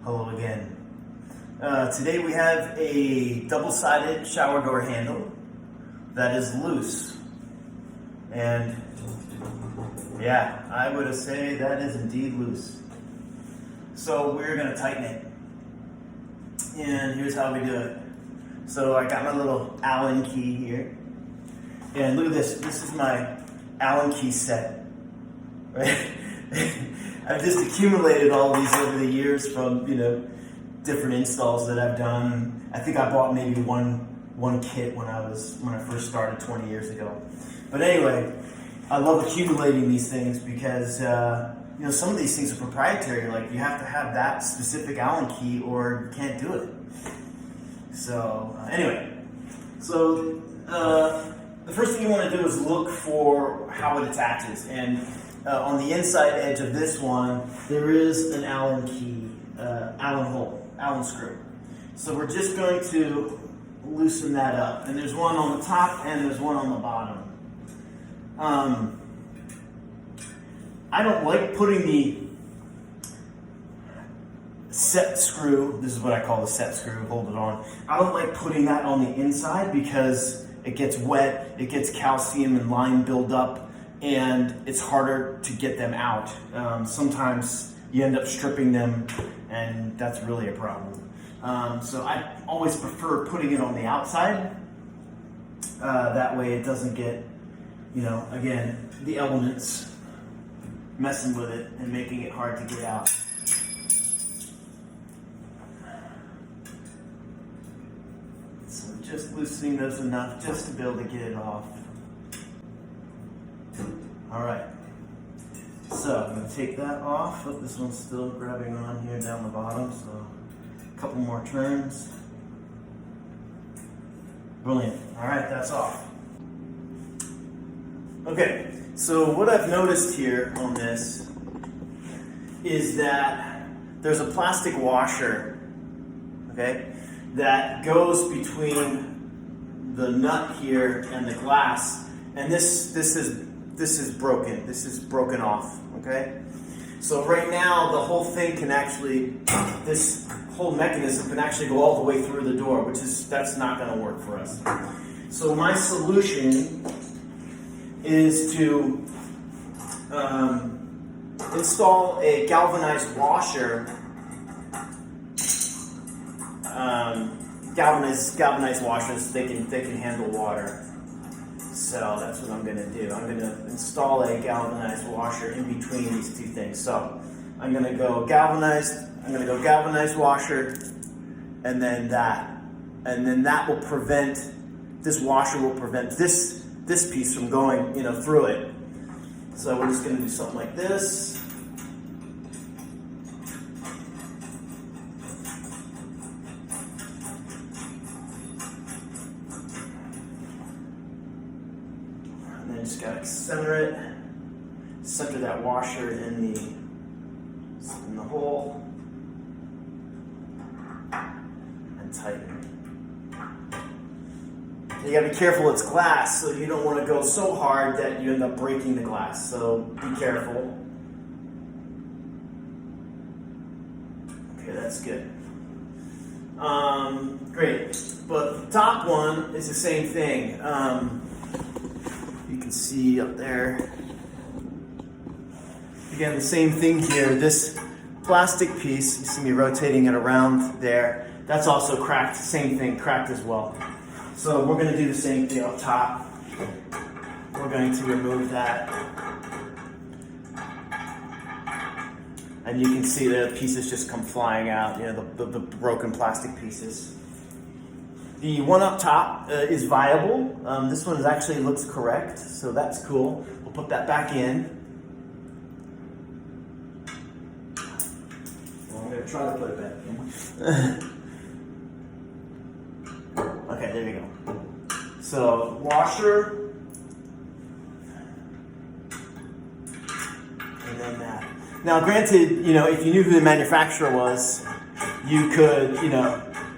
Hello again. Today we have a double-sided shower door handle that is loose. And yeah, I would say that is indeed loose. So we're going to tighten it. And here's how we do it. So I got my little Allen key here. And look at this. This is my Allen key set. Right? I've just accumulated all these over the years from, different installs that I've done. I think I bought maybe one kit when I first started 20 years ago. But anyway, I love accumulating these things because some of these things are proprietary. Like you have to have that specific Allen key or you can't do it. So the first thing you want to do is look for how it attaches. And on the inside edge of this one, there is an Allen key, Allen screw. So we're just going to loosen that up. And there's one on the top and there's one on the bottom. I don't like putting the set screw, this is what I call the set screw, hold it on. I don't like putting that on the inside because it gets wet, it gets calcium and lime buildup, and it's harder to get them out. Sometimes you end up stripping them, and that's really a problem. So I always prefer putting it on the outside. That way it doesn't get, again, the elements messing with it and making it hard to get out. So just loosening those enough just to be able to get it off. All right, so I'm going to take that off. Oh, this one's still grabbing on here down the bottom, so a couple more turns. Brilliant. All right, that's off. Okay, so what I've noticed here on this is that there's a plastic washer, okay, that goes between the nut here and the glass, and this is broken. This is broken off, okay? So right now, the whole thing can actually, this whole mechanism can actually go all the way through the door, that's not gonna work for us. So my solution is to install a galvanized washer. Galvanized washers, they can handle water. So that's what I'm going to do. I'm going to install a galvanized washer in between these two things. So I'm going to go galvanized washer, and then that. And then that will prevent, this washer will prevent this piece from going, through it. So we're just going to do something like this. Just gotta center that washer in the hole, and tighten it. You gotta be careful, it's glass, so you don't want to go so hard that you end up breaking the glass, so be careful. Okay, that's good. Great, but the top one is the same thing. You can see up there. Again, the same thing here. This plastic piece, you see me rotating it around there, that's also cracked. Same thing, cracked as well. So we're going to do the same thing up top. We're going to remove that. And you can see the pieces just come flying out, the broken plastic pieces. The one up top is viable. This one actually looks correct, so that's cool. We'll put that back in. Well, I'm going to try to put it back in. Okay, there you go. So, washer. And then that. Now, granted, if you knew who the manufacturer was, you could,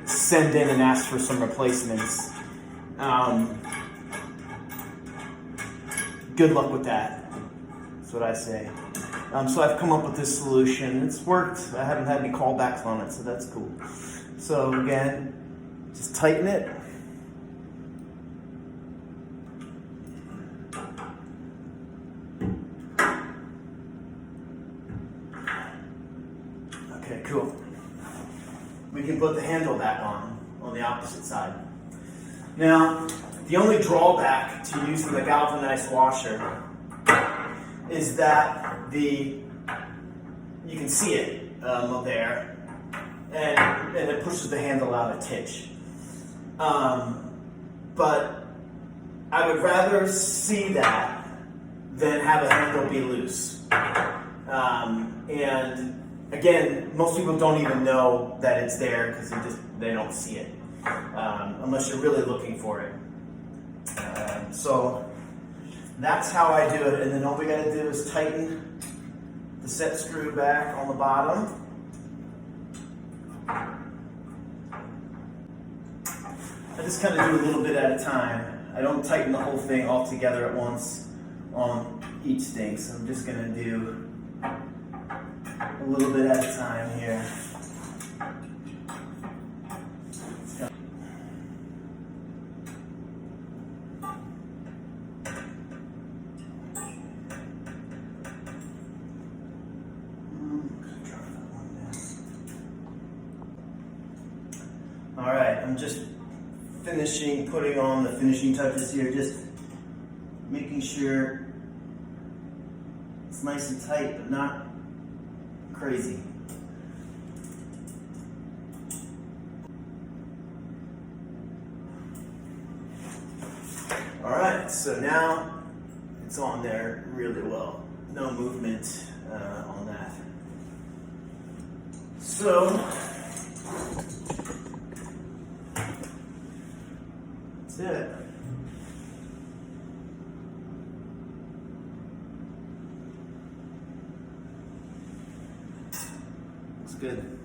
send in and ask for some replacements. Good luck with that. That's what I say. So I've come up with this solution. It's worked. I haven't had any callbacks on it, so that's cool. So again, just tighten it. Okay, cool. We can put the handle back on the opposite side. Now, the only drawback to using the galvanized washer is that you can see it there, and it pushes the handle out a titch. But I would rather see that than have a handle be loose. And again, most people don't even know that it's there because they don't see it, unless you're really looking for it. So that's how I do it, and then all we got to do is tighten the set screw back on the bottom. I just kind of do a little bit at a time. I don't tighten the whole thing all together at once on each thing, so I'm just going to do a little bit at a time here. All right, I'm just putting on the finishing touches here, just making sure it's nice and tight, but not crazy. All right, so now it's on there really well. No movement on that. So that's it. Looks good.